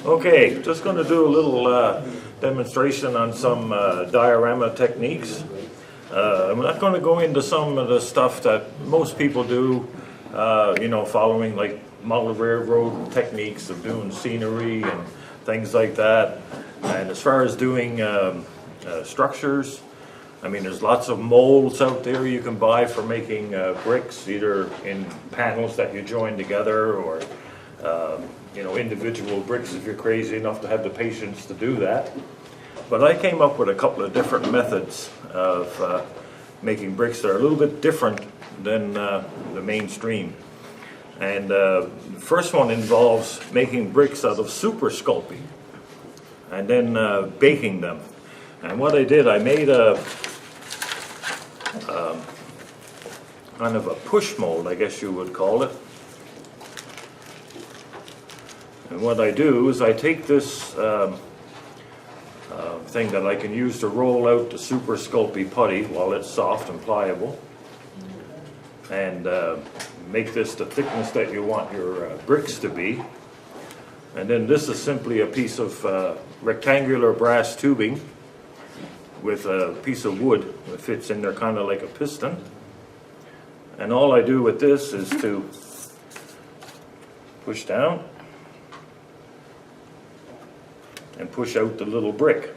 Okay, just going to do a little demonstration on some diorama techniques. I'm not going to go into some of the stuff that most people do, following like model railroad techniques of doing scenery and things like that. And as far as doing structures, I mean, there's lots of molds out there you can buy for making bricks, either in panels that you join together or individual bricks if you're crazy enough to have the patience to do that. But I came up with a couple of different methods of making bricks that are a little bit different than the mainstream. And the first one involves making bricks out of super sculpting and then baking them. And what I did, I made a kind of a push mold, I guess you would call it. And what I do is I take this thing that I can use to roll out the super sculpty putty while it's soft and pliable, and make this the thickness that you want your bricks to be. And then this is simply a piece of rectangular brass tubing with a piece of wood that fits in there kind of like a piston. And all I do with this is to push down and push out the little brick.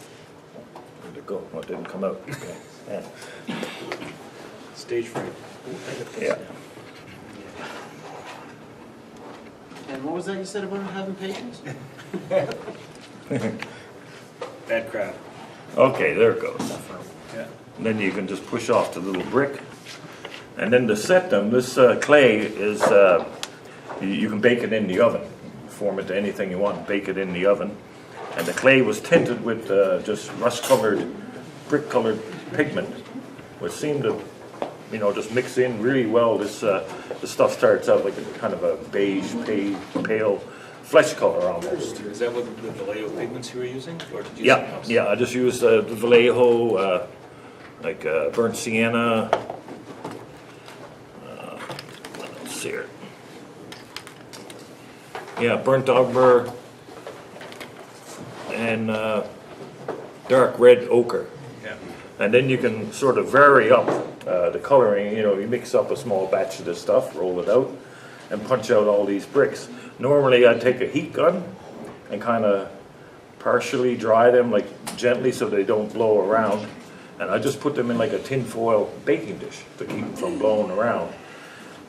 Where'd it go? Oh, it didn't come out. Okay. Yeah. Stage fright. Yeah. And what was that you said about having patience? Bad crowd. Okay, there it goes. Yeah. And then you can just push off the little brick. And then to set them, this clay is, you can bake it in the oven. Form it to anything you want, bake it in the oven. And the clay was tinted with just rust-colored, brick-colored pigment, which seemed to, just mix in really well. This the stuff starts out like a kind of a beige, pale flesh color almost. Is that what the Vallejo pigments you were using, or did you use something else? Yeah. I just used the Vallejo, burnt sienna. What else here? Yeah, burnt umber and dark red ochre. Yeah. And then you can sort of vary up the coloring. You mix up a small batch of this stuff, roll it out, and punch out all these bricks. Normally I'd take a heat gun and kind of partially dry them, like gently, so they don't blow around. And I just put them in like a tin foil baking dish to keep them from blowing around.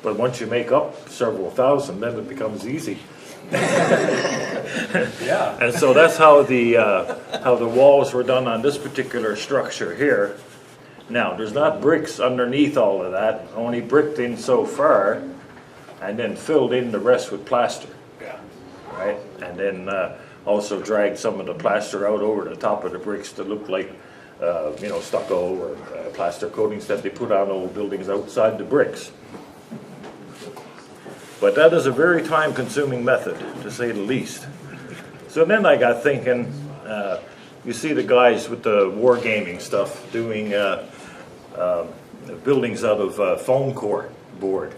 But once you make up several thousand, then it becomes easy. Yeah. And so that's how the walls were done on this particular structure here. Now, there's not bricks underneath all of that, only bricked in so far, and then filled in the rest with plaster. Yeah. Right? And then also dragged some of the plaster out over the top of the bricks to look like, stucco or plaster coatings that they put on old buildings outside the bricks. But that is a very time-consuming method, to say the least. So then I got thinking, you see the guys with the wargaming stuff doing buildings out of foam core board.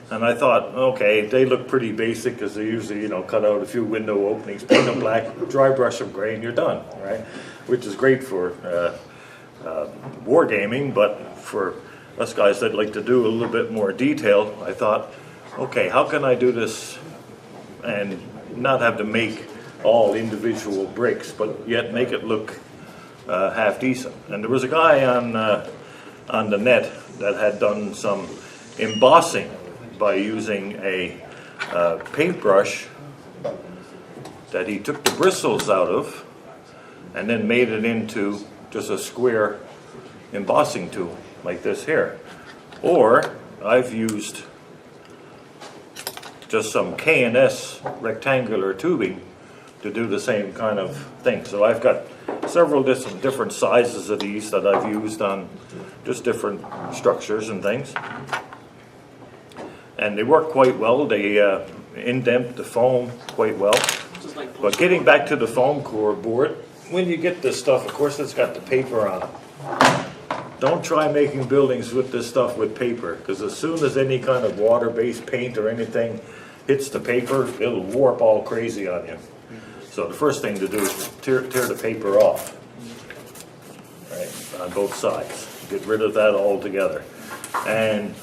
And I thought, okay, they look pretty basic because they usually, cut out a few window openings, paint them black, dry brush them gray, and you're done, right? Which is great for wargaming, but for us guys that like to do a little bit more detail, I thought, okay, how can I do this and not have to make all individual bricks, but yet make it look half decent? And there was a guy on the net that had done some embossing by using a paintbrush that he took the bristles out of and then made it into just a square embossing tool like this here. Or I've used just some K&S rectangular tubing to do the same kind of thing. So I've got several different sizes of these that I've used on just different structures and things. And they work quite well. They indent the foam quite well. But getting back to the foam core board, when you get this stuff, of course it's got the paper on it. Don't try making buildings with this stuff with paper, because as soon as any kind of water-based paint or anything hits the paper, it'll warp all crazy on you. So the first thing to do is tear the paper off, right, on both sides. Get rid of that altogether. And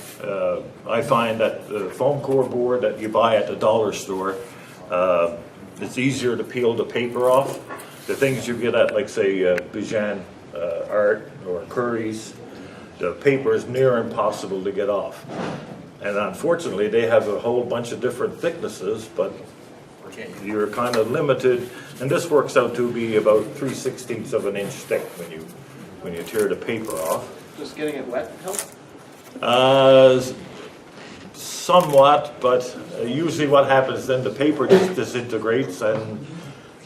I find that the foam core board that you buy at the dollar store, it's easier to peel the paper off. The things you get at, like say, Bijan Art or Curry's, the paper is near impossible to get off. And unfortunately, they have a whole bunch of different thicknesses, but you're kind of limited. And this works out to be about 3/16 of an inch thick when you tear the paper off. Just getting it wet help? Somewhat, but usually what happens then, the paper just disintegrates and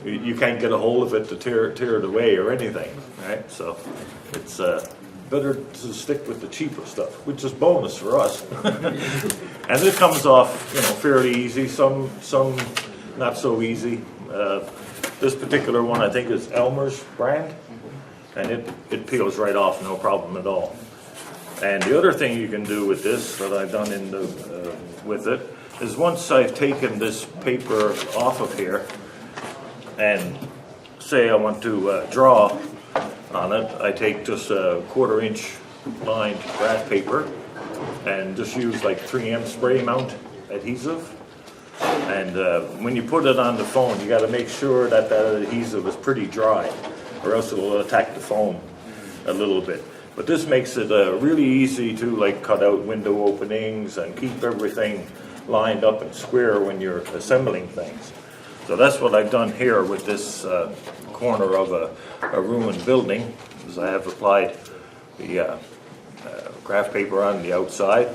you can't get a hold of it to tear it away or anything, right? So it's better to stick with the cheaper stuff, which is bonus for us. And it comes off, fairly easy. Some not so easy. This particular one I think is Elmer's brand, and it peels right off, no problem at all. And the other thing you can do with this that I've done with it is once I've taken this paper off of here and say I want to draw on it, I take just a 1/4 inch lined graph paper and just use like 3M spray mount adhesive. And when you put it on the foam, you got to make sure that adhesive is pretty dry, or else it will attack the foam a little bit. But this makes it really easy to like cut out window openings and keep everything lined up and square when you're assembling things. So that's what I've done here with this corner of a ruined building, is I have applied the graph paper on the outside.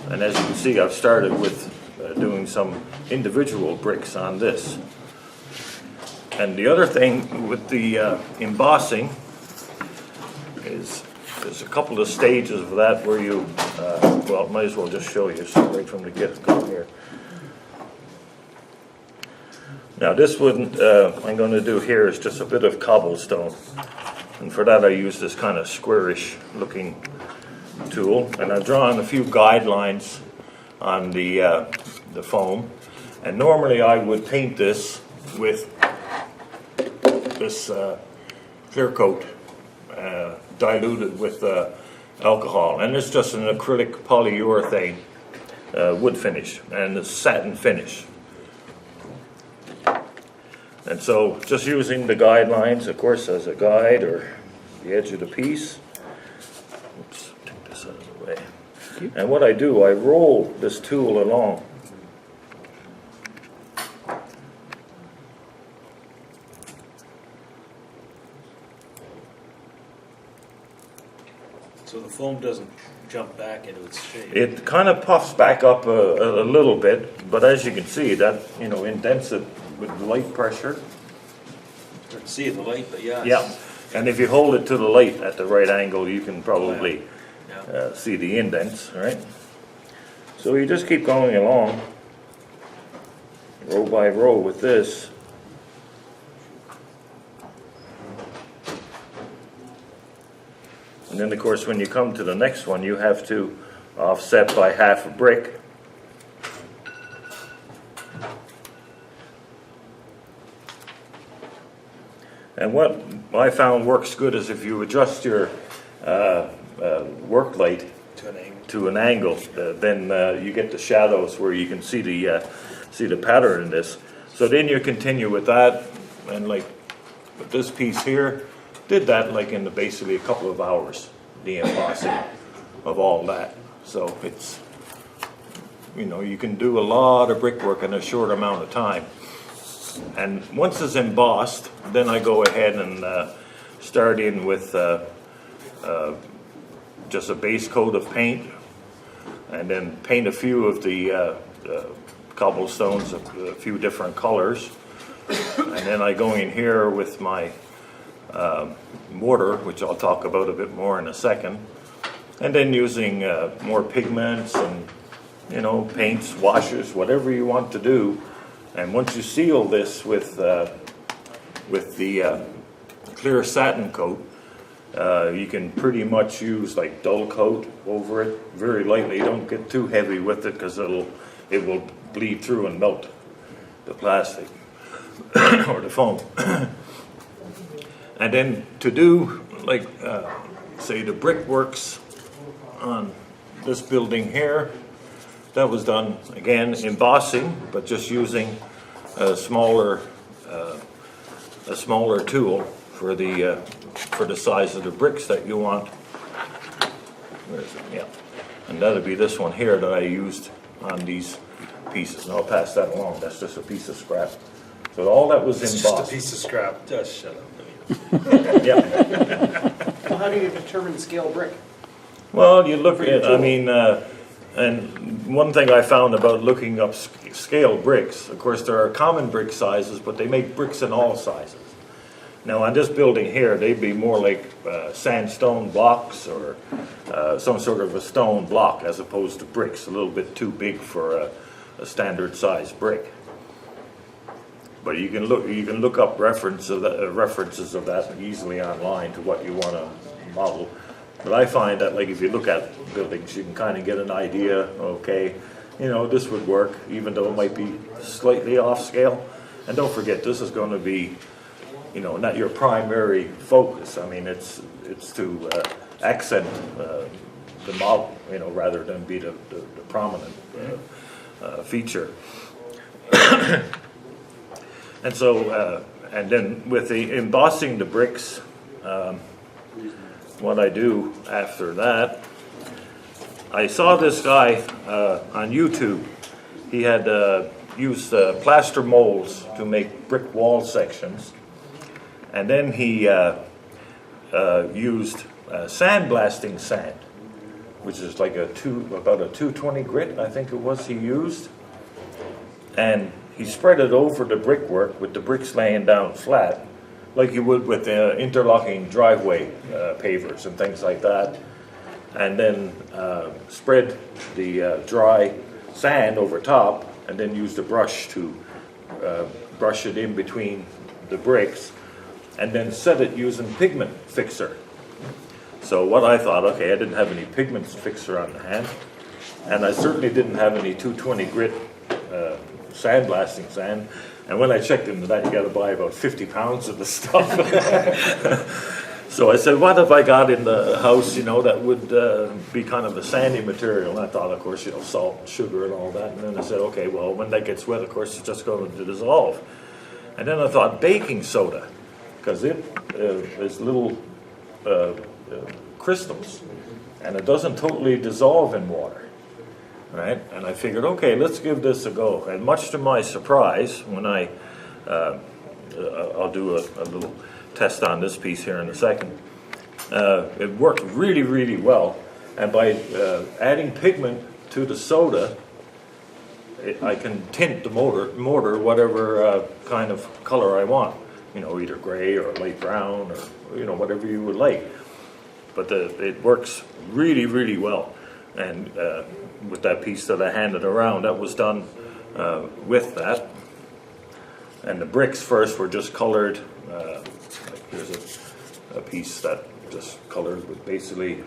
And as you can see, I've started with doing some individual bricks on this. And the other thing with the embossing is there's a couple of stages of that where you, well, might as well just show you right from the get-go here. Now this one I'm going to do here is just a bit of cobblestone. And for that I use this kind of squarish looking tool. And I've drawn a few guidelines on the foam. And normally I would paint this with this clear coat diluted with alcohol. And it's just an acrylic polyurethane wood finish and a satin finish. And so just using the guidelines, of course, as a guide or the edge of the piece. Oops, take this out of the way. And what I do, I roll this tool along. So the foam doesn't jump back into its shape? It kind of puffs back up a little bit, but as you can see, that indents it with light pressure. Hard to see in the light, but yeah. Yeah, and if you hold it to the light at the right angle, you can probably Yeah. see the indents, right? So you just keep going along, row by row with this. And then, of course, when you come to the next one, you have to offset by half a brick. And what I found works good is if you adjust your work light to an angle, then you get the shadows where you can see the pattern in this. So then you continue with that, and like with this piece here, did that like in basically a couple of hours, the embossing of all that. So it's, you can do a lot of brickwork in a short amount of time. And once it's embossed, then I go ahead and start in with just a base coat of paint, and then paint a few of the cobblestones, a few different colors. And then I go in here with my mortar, which I'll talk about a bit more in a second, and then using more pigments and paints, washes, whatever you want to do. And once you seal this with the clear satin coat, you can pretty much use like dull coat over it very lightly. Don't get too heavy with it because it will bleed through and melt the plastic. or the foam. And then to do, like, say the brickworks on this building here, that was done, again, embossing, but just using a smaller tool for the size of the bricks that you want. Where is it? Yeah. And that'll be this one here that I used on these pieces. And I'll pass that along. That's just a piece of scrap. So all that was It's embossed. just a piece of scrap. Just shut up. Yeah. Well, how do you determine the scale brick? Well, you look at, I mean, and one thing I found about looking up scale bricks, of course, there are common brick sizes, but they make bricks in all sizes. Now, on this building here, they'd be more like sandstone blocks or some sort of a stone block as opposed to bricks, a little bit too big for a standard size brick. But you can look up references of that easily online to what you want to model. But I find that, like, if you look at buildings, you can kind of get an idea. Okay, you know, this would work, even though it might be slightly off scale. And don't forget, this is going to be, you know, not your primary focus. I mean, it's to accent the model, you know, rather than be the prominent feature. And so, and then with the embossing the bricks, what I do after that, I saw this guy on YouTube. He had used plaster molds to make brick wall sections, and then he used sandblasting sand, which is like about a 220 grit, I think it was he used, and he spread it over the brickwork with the bricks laying down flat, like you would with interlocking driveway pavers and things like that, and then spread the dry sand over top, and then use the brush to brush it in between the bricks, and then set it using pigment fixer. So what I thought, okay, I didn't have any pigment fixer on the hand, and I certainly didn't have any 220 grit sandblasting sand. And when I checked into that, you got to buy about 50 pounds of the stuff. So I said, what have I got in the house, you know, that would be kind of a sandy material? And I thought, of course, you know, salt and sugar and all that. And then I said, okay, well, when that gets wet, of course, it's just going to dissolve. And then I thought baking soda, because it is little crystals, and it doesn't totally dissolve in water. Right, and I figured, okay, let's give this a go. And much to my surprise, when I'll do a little test on this piece here in a second, it worked really, really well. And by adding pigment to the soda, I can tint the mortar whatever kind of color I want. You know, either gray or light brown or, you know, whatever you would like. But it works really, really well. And with that piece that I handed around, that was done with that. And the bricks first were just colored. Here's a piece that just colored with basically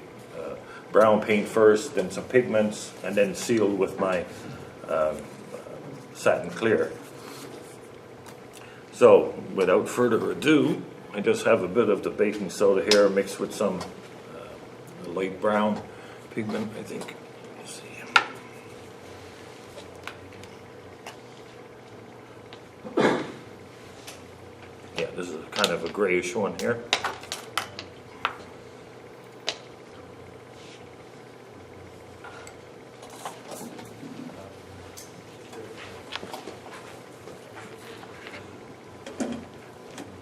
brown paint first, then some pigments, and then sealed with my satin clear. So without further ado, I just have a bit of the baking soda here mixed with some light brown pigment, I think. Let's see. Yeah, this is kind of a grayish one here.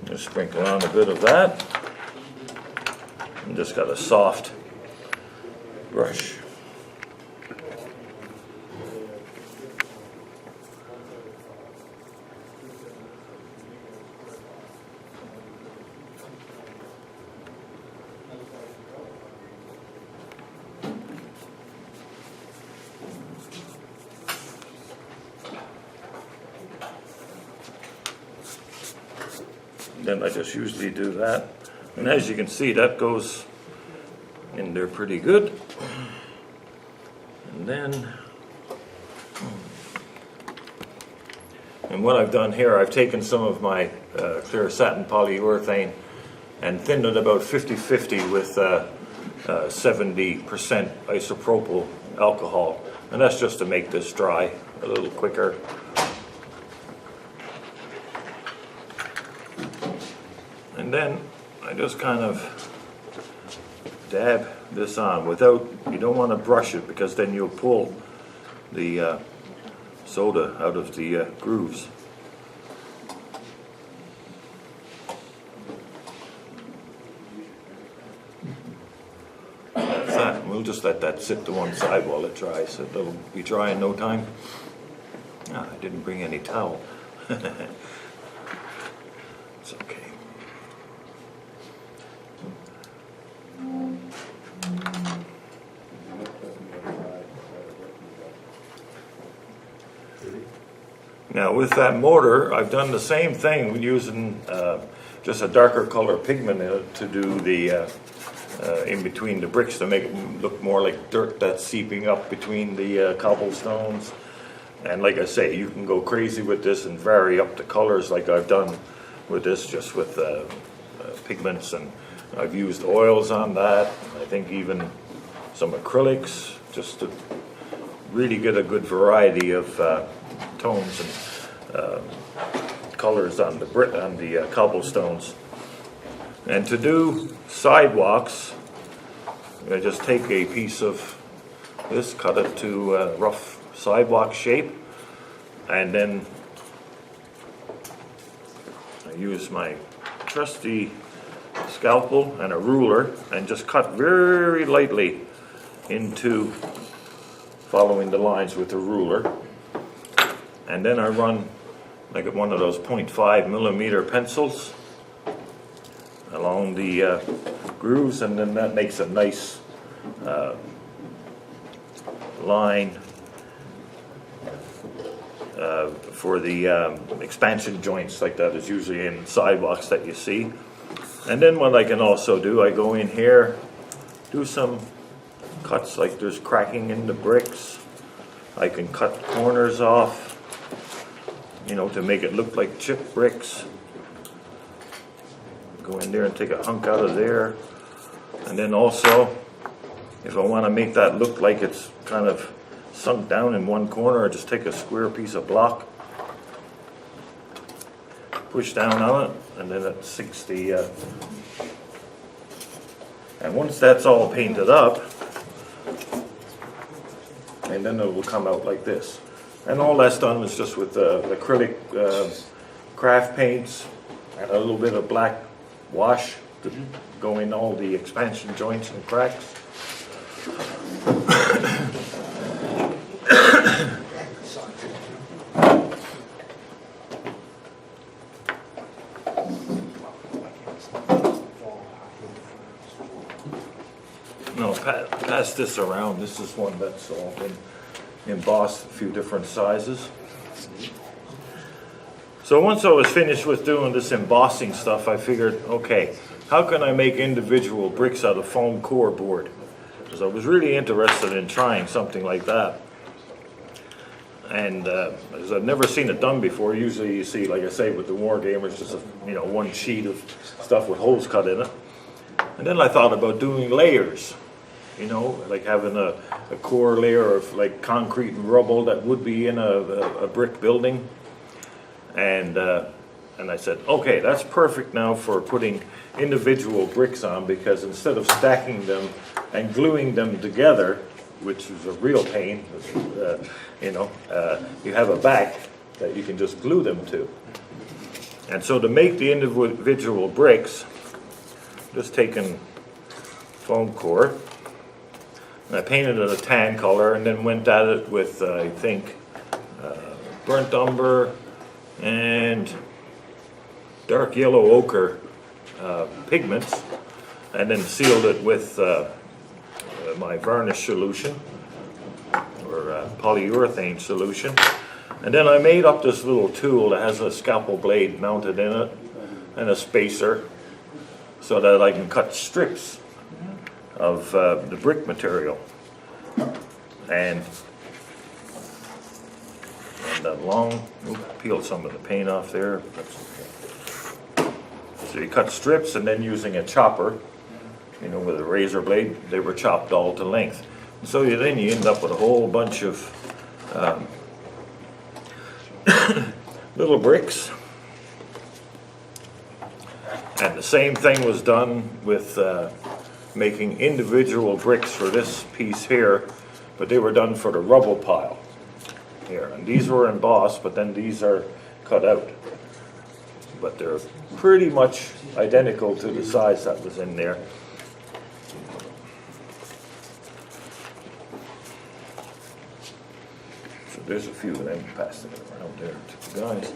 Just sprinkle on a bit of that. And just got a soft brush. Then I just usually do that. And as you can see, that goes in there pretty good. And then And what I've done here, I've taken some of my clear satin polyurethane and thinned it about 50-50 with 70% isopropyl alcohol. And that's just to make this dry a little quicker. And then I just kind of dab this on without, you don't want to brush it because then you'll pull the soda out of the grooves. That's that. We'll just let that sit to one side while it dries. It'll be dry in no time. Ah, I didn't bring any towel. It's okay. Now with that mortar, I've done the same thing using just a darker color pigment in it to do the in between the bricks to make it look more like dirt that's seeping up between the cobblestones. And like I say, you can go crazy with this and vary up the colors like I've done with this, just with pigments, and I've used oils on that. I think even some acrylics, just to really get a good variety of tones and colors on the cobblestones. And to do sidewalks, I just take a piece of this, cut it to rough sidewalk shape, and then I use my trusty scalpel and a ruler and just cut very lightly into following the lines with the ruler. And then I run like one of those 0.5 millimeter pencils along the grooves, and then that makes a nice line for the expansion joints, like that is usually in sidewalks that you see. And then what I can also do, I go in here, do some cuts, like there's cracking in the bricks. I can cut corners off, you know, to make it look like chip bricks. Go in there and take a hunk out of there. And then also, if I want to make that look like it's kind of sunk down in one corner, I just take a square piece of block, push down on it, and then it sinks the and once that's all painted up, and then it will come out like this. And all that's done is just with acrylic craft paints and a little bit of black wash to go in all the expansion joints and cracks. No, pass this around. This is one that's all been embossed, a few different sizes. So once I was finished with doing this embossing stuff, I figured, okay, how can I make individual bricks out of foam core board? Because I was really interested in trying something like that. And as I've never seen it done before, usually you see, like I say, with the Wargamers, just one sheet of stuff with holes cut in it. And then I thought about doing layers, like having a core layer of like concrete and rubble that would be in a brick building. And I said, okay, that's perfect now for putting individual bricks on, because instead of stacking them and gluing them together, which is a real pain, you have a back that you can just glue them to. And so to make the individual bricks, just taken foam core, and I painted it a tan color, and then went at it with, I think, burnt umber and dark yellow ochre pigments, and then sealed it with my varnish solution, or polyurethane solution. And then I made up this little tool that has a scalpel blade mounted in it and a spacer, so that I can cut strips of the brick material. And run that along. Oop, peel some of the paint off there. That's okay. So you cut strips, and then using a chopper, you know, with a razor blade, they were chopped all to length. So then you end up with a whole bunch of little bricks. And the same thing was done with making individual bricks for this piece here, but they were done for the rubble pile here. And these were embossed, but then these are cut out. But they're pretty much identical to the size that was in there. So there's a few of them passing around there to the guys.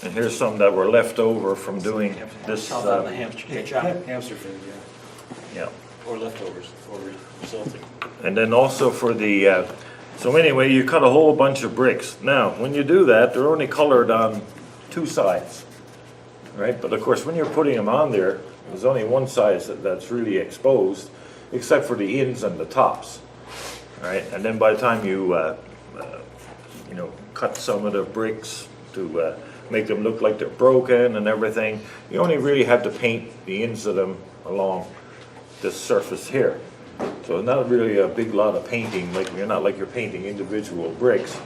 And here's some that were left over from doing this. How about the hamster chop? Hamster food, yeah. Yeah. Or leftovers, or resulting. And then also for the, so anyway, you cut a whole bunch of bricks. Now, when you do that, they're only colored on two sides, right? But of course, when you're putting them on there, there's only one side that's really exposed, except for the ends and the tops, right? And then by the time you, you know, cut some of the bricks to make them look like they're broken and everything, you only really have to paint the ends of them along this surface here. So not really a big lot of painting, like you're painting individual bricks,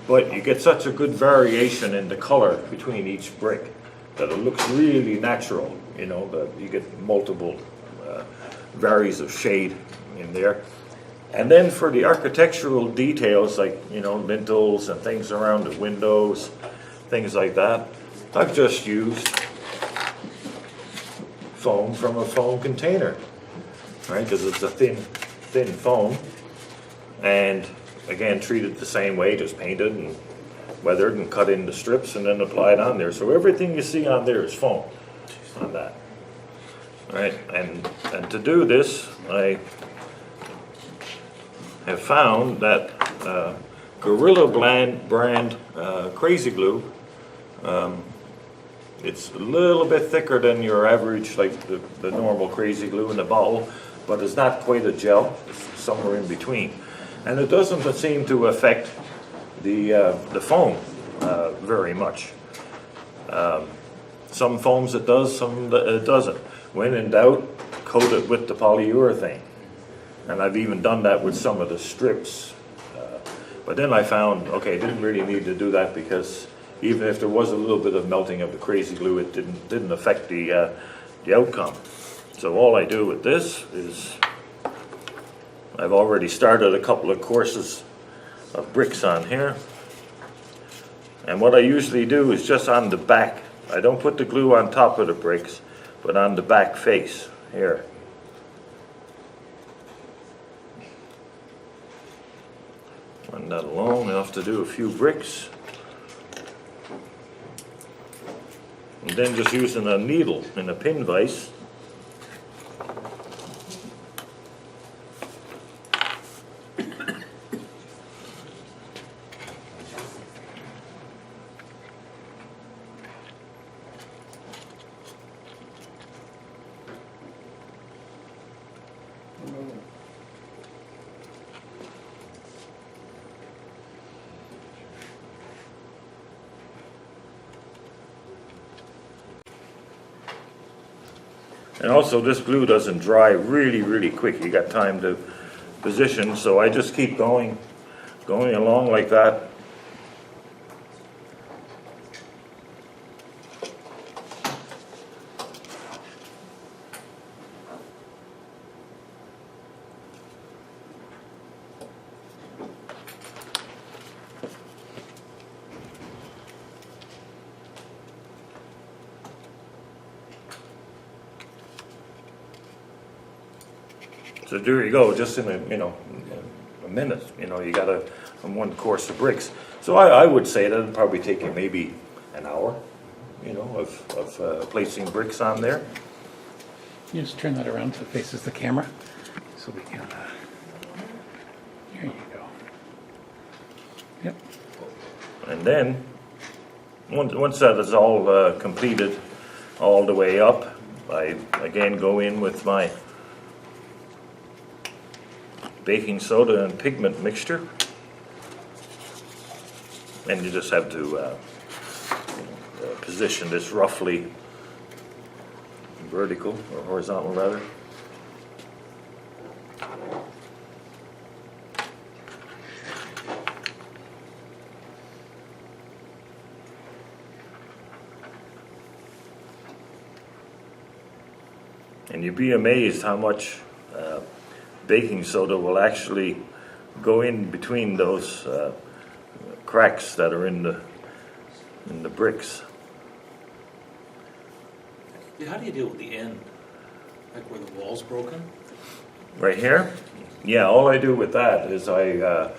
but you get such a good variation in the color between each brick that it looks really natural, you know, that you get multiple varies of shade in there. And then for the architectural details, like, you know, lintels and things around the windows, things like that, I've just used foam from a foam container, right? Because it's a thin foam, and again, treated the same way, just painted and weathered and cut into strips and then applied on there. So everything you see on there is foam on that, right? And to do this, I have found that Gorilla brand Crazy Glue. It's a little bit thicker than your average, like the normal Crazy Glue in the bottle, but it's not quite a gel. It's somewhere in between, and it doesn't seem to affect the foam very much. Some foams it does, some it doesn't. When in doubt, coat it with the polyurethane, and I've even done that with some of the strips. But then I found, okay, I didn't really need to do that, because even if there was a little bit of melting of the Crazy Glue, it didn't affect the outcome. So all I do with this is, I've already started a couple of courses of bricks on here. And what I usually do is just on the back. I don't put the glue on top of the bricks, but on the back face here. Run that along enough to do a few bricks. And then just using a needle and a pin vise, and also this glue doesn't dry really quick. You got time to position, so I just keep going along like that. So there you go, just in a minute, you got one course of bricks. So I would say that it'd probably take you maybe an hour, of placing bricks on there. You just turn that around so it faces the camera, so we can, there you go. Yep. And then, once that is all completed, all the way up, I again go in with my baking soda and pigment mixture, And you just have to position this roughly vertical or horizontal rather. And you'd be amazed how much baking soda will actually go in between those cracks that are in the bricks. Yeah, how do you deal with the end? Like where the wall's broken? Right here? Yeah, all I do with that is I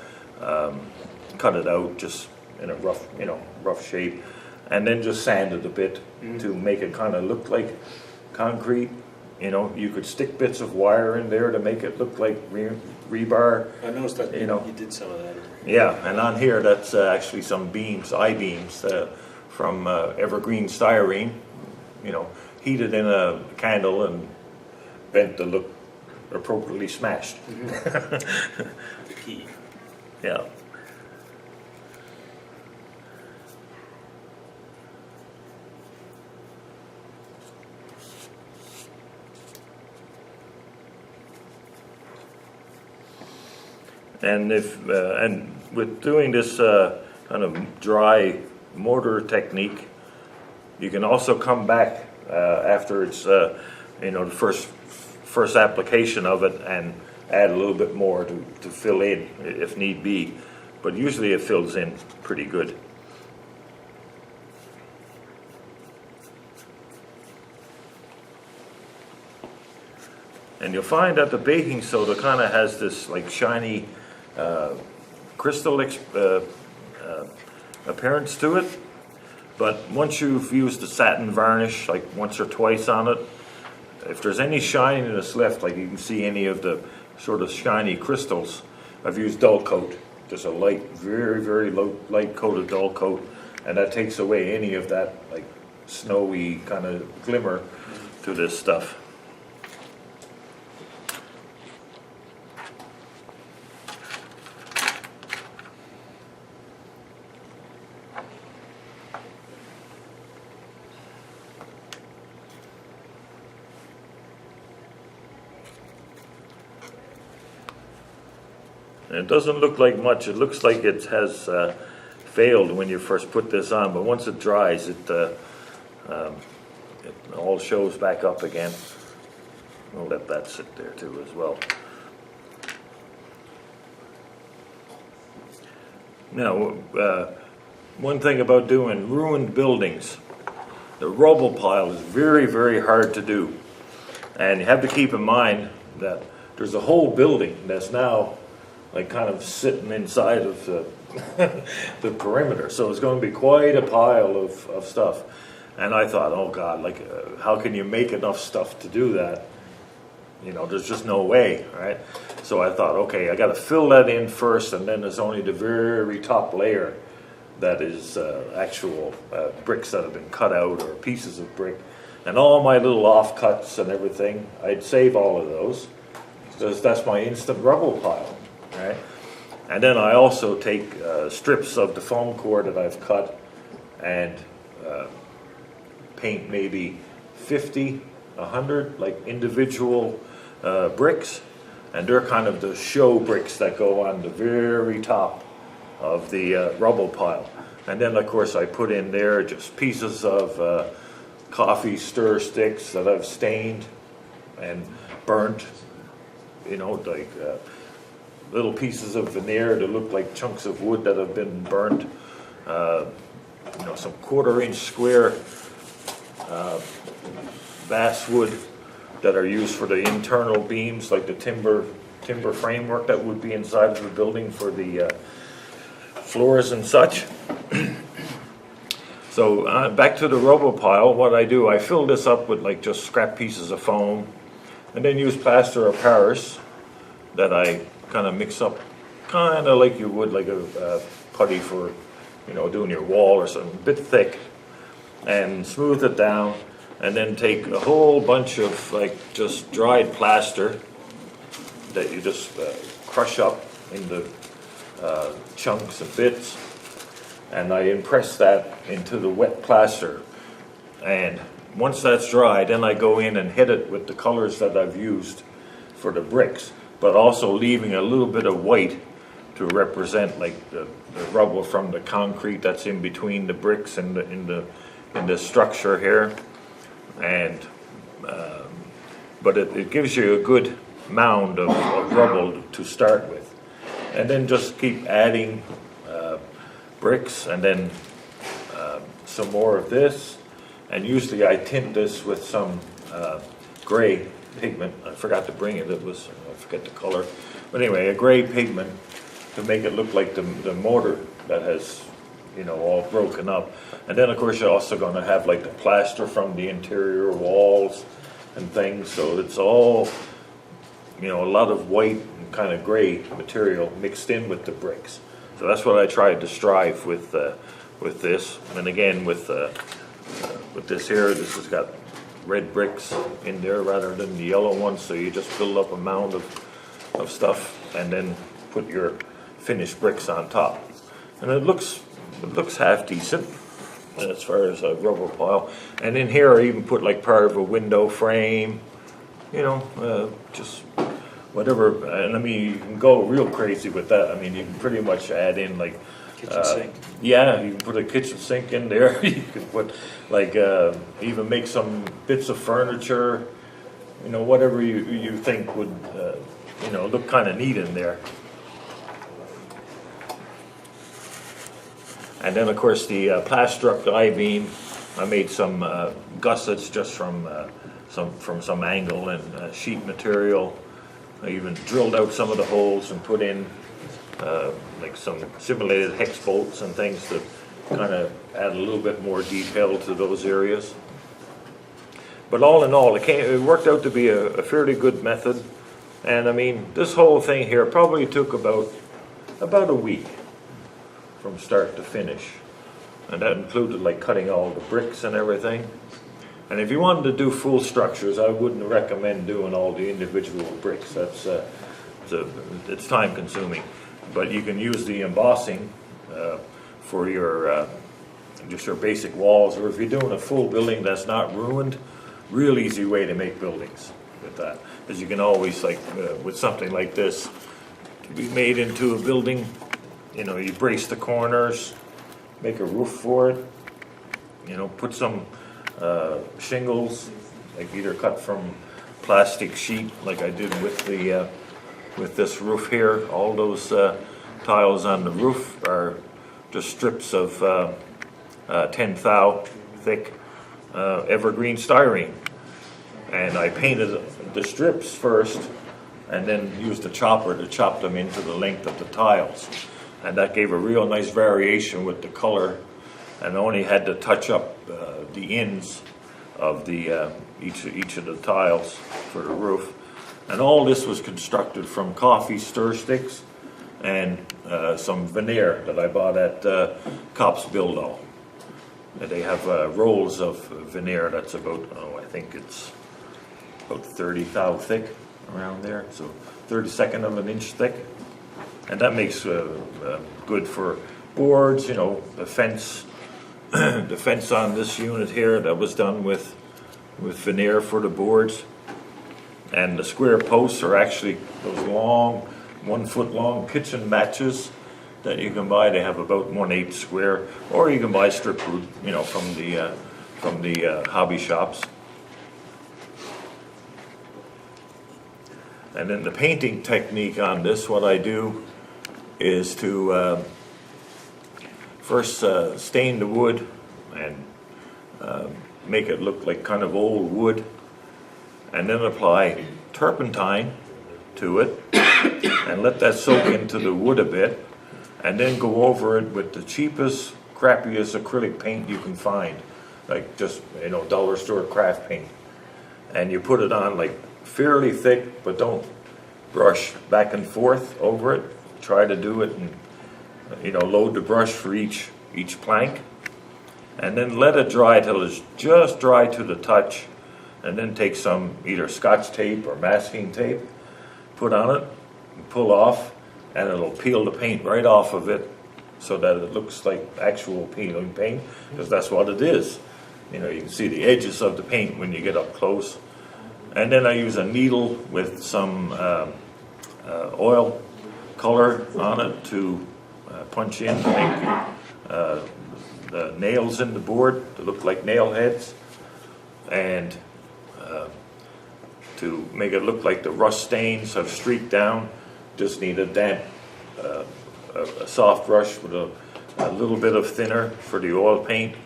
cut it out just in a rough shape, and then just sand it a bit to make it kind of look like concrete. You know, you could stick bits of wire in there to make it look like rebar. I noticed that You know. you did some of that. Yeah, and on here that's actually some beams, I-beams from evergreen styrene. You know, heated in a candle and bent to look appropriately smashed. The key. Yeah. And and with doing this kind of dry mortar technique, you can also come back after it's the first application of it and add a little bit more to fill in if need be, but usually it fills in pretty good. And you'll find that the baking soda kind of has this like shiny crystal appearance to it. But once you've used the satin varnish like once or twice on it, if there's any shininess left, like you can see any of the sort of shiny crystals, I've used dull coat, just a light, very, very light coat of dull coat, and that takes away any of that like snowy kind of glimmer to this stuff. And it doesn't look like much. It looks like it has failed when you first put this on, but once it dries, it all shows back up again. We'll let that sit there too as well. Now, one thing about doing ruined buildings, the rubble pile is very, very hard to do. And you have to keep in mind that there's a whole building that's now like kind of sitting inside of the perimeter. So it's going to be quite a pile of stuff. And I thought, oh God, like how can you make enough stuff to do that? You know, there's just no way, right? So I thought, okay, I got to fill that in first, and then there's only the very top layer that is actual bricks that have been cut out or pieces of brick. And all my little offcuts and everything, I'd save all of those, because that's my instant rubble pile. Right? And then I also take strips of the foam core that I've cut and paint maybe 50, 100 like individual bricks, and they're kind of the show bricks that go on the very top of the rubble pile. And then of course I put in there just pieces of coffee stir sticks that I've stained and burnt, you know, like little pieces of veneer that look like chunks of wood that have been burnt, you know, some 1/4-inch square basswood that are used for the internal beams, like the timber framework that would be inside of the building for the floors and such. So back to the rubble pile, what I do, I fill this up with like just scrap pieces of foam, and then use plaster of Paris that I kind of mix up, kind of like you would like a putty for, you know, doing your wall or something, a bit thick, and smooth it down, and then take a whole bunch of like just dried plaster that you just crush up into chunks and bits, and I impress that into the wet plaster. And once that's dry, then I go in and hit it with the colors that I've used for the bricks, but also leaving a little bit of white to represent like the rubble from the concrete that's in between the bricks and in the structure here. And but it gives you a good mound of rubble to start with, and then just keep adding bricks, and then some more of this. And usually I tint this with some gray pigment. I forgot to bring it. I forget the color. But anyway, a gray pigment to make it look like the mortar that has, you know, all broken up. And then of course you're also going to have like the plaster from the interior walls and things. So it's all, you know, a lot of white and kind of gray material mixed in with the bricks. So that's what I tried to strive with this. And again with this here, this has got red bricks in there rather than the yellow ones, so you just build up a mound of stuff and then put your finished bricks on top. And it looks half decent as far as a rubber pile. And in here I even put like part of a window frame, you know, just whatever. And I mean, you can go real crazy with that. I mean, you can pretty much add in like Kitchen sink. yeah, you can put a kitchen sink in there. You can put like even make some bits of furniture, you know, whatever you think would you know, look kind of neat in there. And then of course the plastruct I-beam, I made some gussets just from some angle and sheet material. I even drilled out some of the holes and put in like some simulated hex bolts and things to kind of add a little bit more detail to those areas. But all in all, it worked out to be a fairly good method. And I mean, this whole thing here probably took about a week from start to finish. And that included like cutting all the bricks and everything. And if you wanted to do full structures, I wouldn't recommend doing all the individual bricks. It's time consuming. But you can use the embossing for your just your basic walls, or if you're doing a full building that's not ruined, real easy way to make buildings with that. Because you can always, like with something like this, to be made into a building, you know, you brace the corners, make a roof for it, you know, put some shingles, like either cut from plastic sheet, like I did with the with this roof here. All those tiles on the roof are just strips of 10 thou thick evergreen styrene, and I painted the strips first and then used the chopper to chop them into the length of the tiles, and that gave a real nice variation with the color. And I only had to touch up the ends of the each of the tiles for the roof. And all this was constructed from coffee stir sticks and some veneer that I bought at Kopp's Build-All. They have rolls of veneer that's about, I think it's about 30 thou thick, around there, so 32nd of an inch thick. And that makes good for boards, you know, the fence. The fence on this unit here, that was done with veneer for the boards. And the square posts are actually those long, 1 foot long kitchen matches that you can buy. They have about 1/8 square, or you can buy strip wood, you know, from the hobby shops. And then the painting technique on this, what I do is to first stain the wood and make it look like kind of old wood, and then apply turpentine to it and let that soak into the wood a bit, and then go over it with the cheapest, crappiest acrylic paint you can find, like just, you know, dollar store craft paint. And you put it on like fairly thick, but don't brush back and forth over it. Try to do it and, you know, load the brush for each plank, and then let it dry till it's just dry to the touch, and then take some either Scotch tape or masking tape, put on it, and pull off, and it'll peel the paint right off of it so that it looks like actual peeling paint, because that's what it is. You know, you can see the edges of the paint when you get up close. And then I use a needle with some oil color on it to punch in to make the nails in the board to look like nail heads, and to make it look like the rust stains have streaked down. Just need a damp, a soft brush with a little bit of thinner for the oil paint,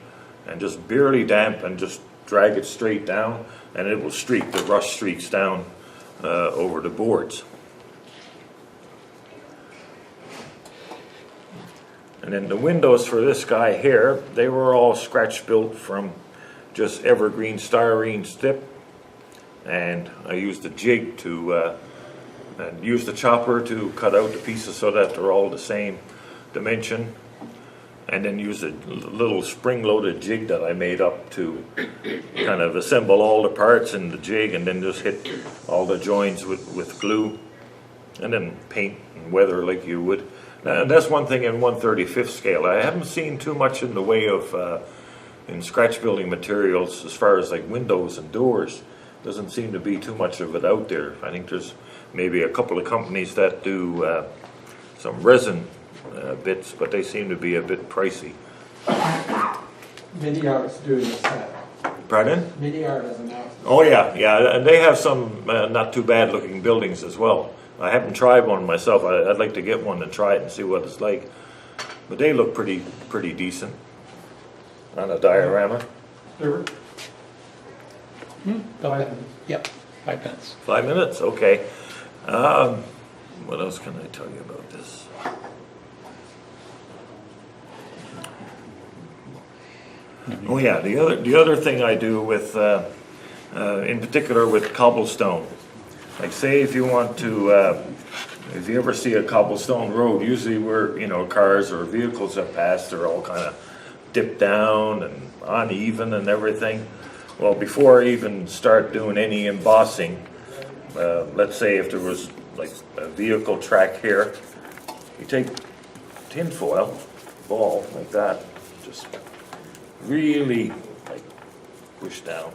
and just barely damp, and just drag it straight down, and it will streak the rust streaks down over the boards. And then the windows for this guy here, they were all scratch built from just evergreen styrene strip, and I used a jig to and use the chopper to cut out the pieces so that they're all the same dimension, and then use a little spring-loaded jig that I made up to kind of assemble all the parts in the jig, and then just hit all the joints with glue, and then paint and weather like you would. And that's one thing in 1/35th scale. I haven't seen too much in the way of in scratch building materials as far as like windows and doors. Doesn't seem to be too much of it out there. I think there's maybe a couple of companies that do some resin bits, but they seem to be a bit pricey. Mini Art's doing a set. Pardon? Mini Art has announced. Oh yeah, yeah, and they have some not too bad looking buildings as well. I haven't tried one myself. I'd like to get one and try it and see what it's like. But they look pretty decent on a diorama. There, Yep, 5 minutes. 5 minutes, okay. What else can I tell you about this? Oh yeah, the other thing I do with, in particular with cobblestone. Like say if you want to, if you ever see a cobblestone road, usually where, you know, cars or vehicles have passed, they're all kind of dipped down and uneven and everything. Well, before I even start doing any embossing, let's say if there was like a vehicle track here, you take tin foil, ball like that, just really like push down.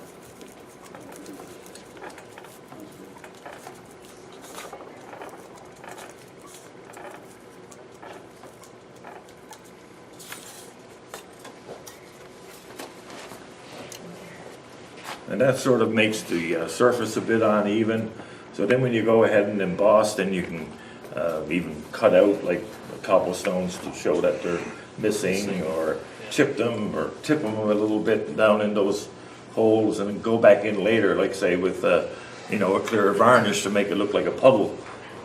And that sort of makes the surface a bit uneven. So then when you go ahead and emboss, then you can even cut out like cobblestones to show that they're missing, or chip them or tip them a little bit down in those holes, and then go back in later, like say with you know, a clear varnish to make it look like a puddle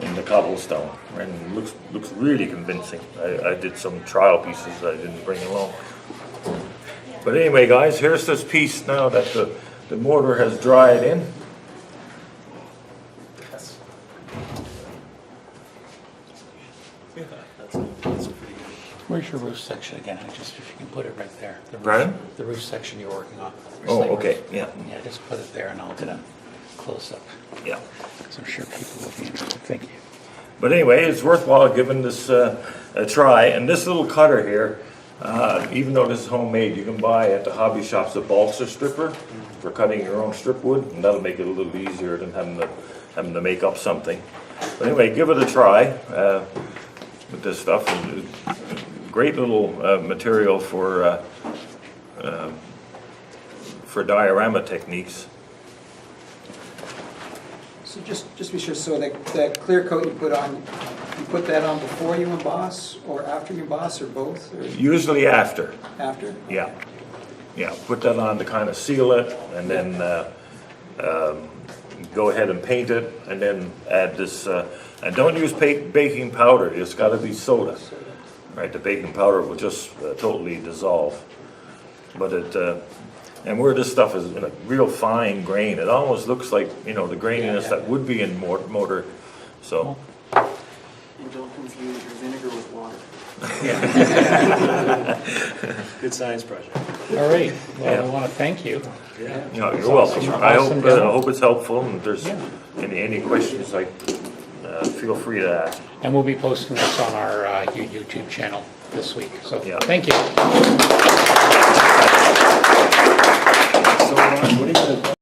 in the cobblestone. And it looks really convincing. I did some trial pieces that I didn't bring along. But anyway, guys, here's this piece now that the mortar has dried in. Yeah, that's pretty good. Where's your roof section again? Just if you can put it right there. The roof, Pardon? The roof section you're working on. Oh, Slate okay, roof. yeah. Yeah, just put it there and I'll get a close-up. Yeah. Because I'm sure people will be interested. Thank you. But anyway, it's worthwhile giving this a try. And this little cutter here, even though this is homemade, you can buy at the hobby shops a balsa stripper for cutting your own strip wood, and that'll make it a little easier than having to make up something. But anyway, give it a try with this stuff. Great little material for diorama techniques. So just be sure, so that clear coat you put on, you put that on before you emboss, or after you emboss, or both? Or Usually after. after? Yeah, yeah, put that on to kind of seal it, and then go ahead and paint it, and then add this, and don't use baking powder, it's got to be soda. Right, the baking powder will just totally dissolve. But it, and where this stuff is in a real fine grain, it almost looks like, you know, the graininess that would be in mortar, so. And don't confuse your vinegar with water. Good science project. All right. Well, Yeah. I want to thank you. Yeah. No, you're welcome. I Awesome demo. hope it's helpful, and if there's Yeah. any questions, like, feel free to ask. And we'll be posting this on our YouTube channel this week. So, Yeah. thank you.